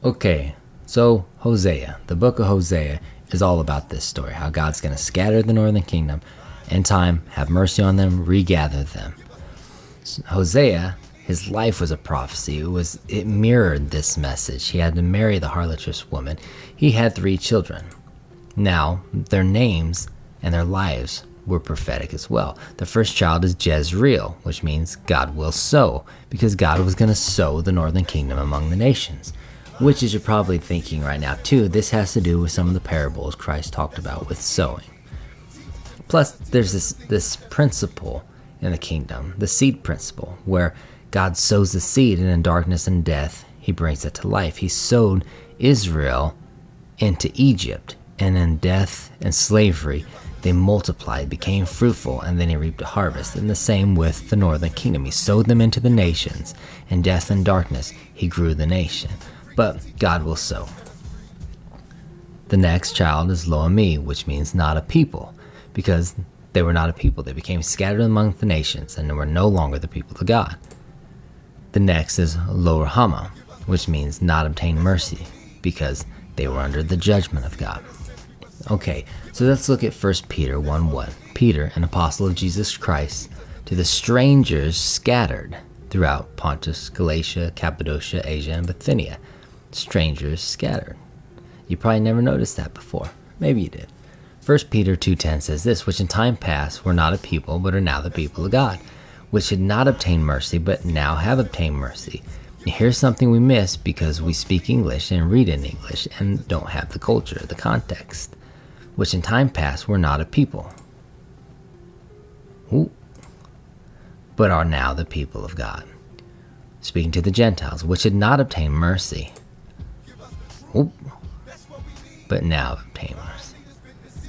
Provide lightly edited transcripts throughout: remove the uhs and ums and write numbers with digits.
Okay, so Hosea, the book of Hosea, is all about this story, how God's going to scatter the northern kingdom, in time, have mercy on them, regather them. Hosea, his life was a prophecy. It mirrored this message. He had to marry the harlotess woman. He had 3 children. Now, their names and their lives were prophetic as well. The first child is Jezreel, which means God will sow, because God was going to sow the northern kingdom among the nations. Which, as you're probably thinking right now too, this has to do with some of the parables Christ talked about with sowing. Plus, there's this principle in the kingdom, the seed principle, where God sows the seed, and in darkness and death, he brings it to life. He sowed Israel into Egypt, and in death and slavery, they multiplied, became fruitful, and then he reaped a harvest. And the same with the northern kingdom. He sowed them into the nations. In death and darkness, he grew the nation. But God will sow. The next child is Lo-Ammi, which means not a people, because they were not a people. They became scattered among the nations, and they were no longer the people of God. The next is Lo-Ruhamah, which means not obtain mercy, because they were under the judgment of God. Okay, so let's look at 1 Peter 1:1. Peter, an apostle of Jesus Christ, to the strangers scattered throughout Pontus, Galatia, Cappadocia, Asia, and Bithynia. Strangers scattered. You probably never noticed that before. Maybe you did. 1 Peter 2:10 says this, which in time past were not a people, but are now the people of God, which had not obtained mercy, but now have obtained mercy. And here's something we miss because we speak English and read in English and don't have the culture, the context. Which in time past were not a people, but are now the people of God. Speaking to the Gentiles, which had not obtained mercy, but now obtain mercy.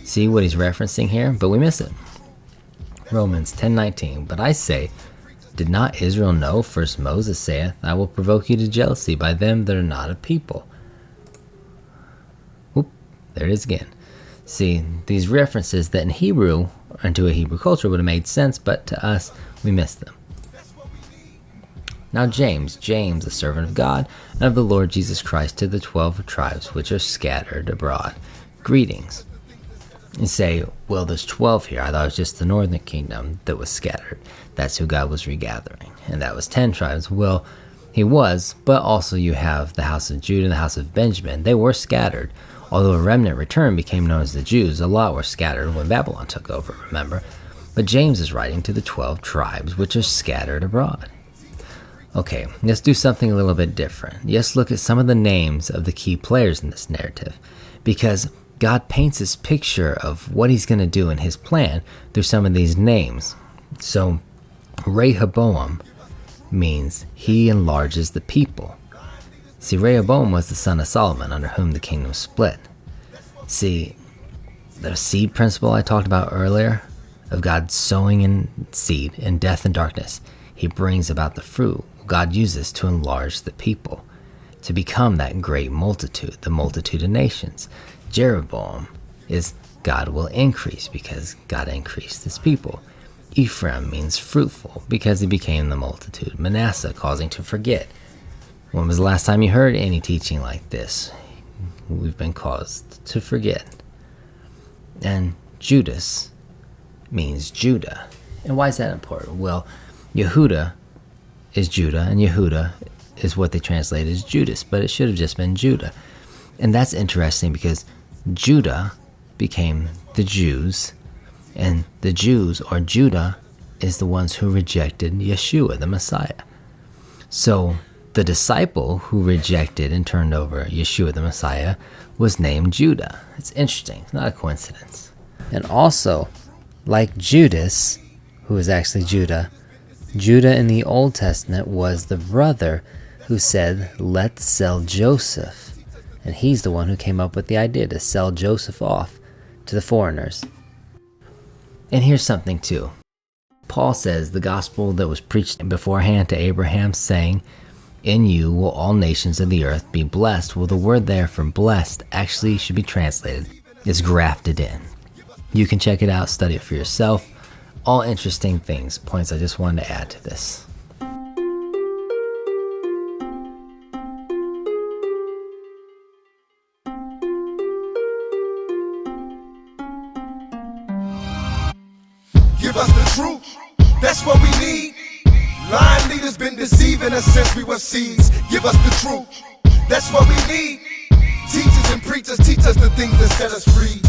See what he's referencing here? But we miss it. Romans 10:19. But I say, did not Israel know? First Moses saith, I will provoke you to jealousy by them that are not a people. There it is again. See, these references that in Hebrew, or into a Hebrew culture, would have made sense, but to us, we miss them. Now James, a servant of God and of the Lord Jesus Christ, to the 12 tribes which are scattered abroad. Greetings. You say, well, there's 12 here. I thought it was just the northern kingdom that was scattered. That's who God was regathering. And that was 10 tribes. Well, he was, but also you have the house of Judah and the house of Benjamin. They were scattered. Although a remnant returned became known as the Jews, a lot were scattered when Babylon took over, remember? But James is writing to the 12 tribes which are scattered abroad. Okay, let's do something a little bit different. Let's look at some of the names of the key players in this narrative, because God paints this picture of what he's going to do in his plan through some of these names. So, Rehoboam means he enlarges the people. See, Rehoboam was the son of Solomon, under whom the kingdom split. See, the seed principle I talked about earlier, of God sowing in seed in death and darkness, he brings about the fruit God uses to enlarge the people, to become that great multitude, the multitude of nations. Jeroboam is God will increase, because God increased his people. Ephraim means fruitful, because he became the multitude. Manasseh, causing to forget. When was the last time you heard any teaching like this? We've been caused to forget. And Judas means Judah. And why is that important? Well, Yehuda is Judah, and Yehuda is what they translate as Judas, but it should have just been Judah. And that's interesting because Judah became the Jews, and the Jews, or Judah, is the ones who rejected Yeshua, the Messiah. So the disciple who rejected and turned over Yeshua, the Messiah, was named Judah. It's interesting. It's not a coincidence. And also, like Judas, who is actually Judah, Judah in the Old Testament was the brother who said, let's sell Joseph. And he's the one who came up with the idea to sell Joseph off to the foreigners. And here's something too. Paul says the gospel that was preached beforehand to Abraham, saying, in you will all nations of the earth be blessed. Well, the word there for blessed actually should be translated is grafted in. You can check it out, study it for yourself. All interesting things, points I just wanted to add to this. us the truth, that's what we need. Lying leaders been deceiving us since we were seeds. Give us the truth, that's what we need. Teachers and preachers teach us the things that set us free.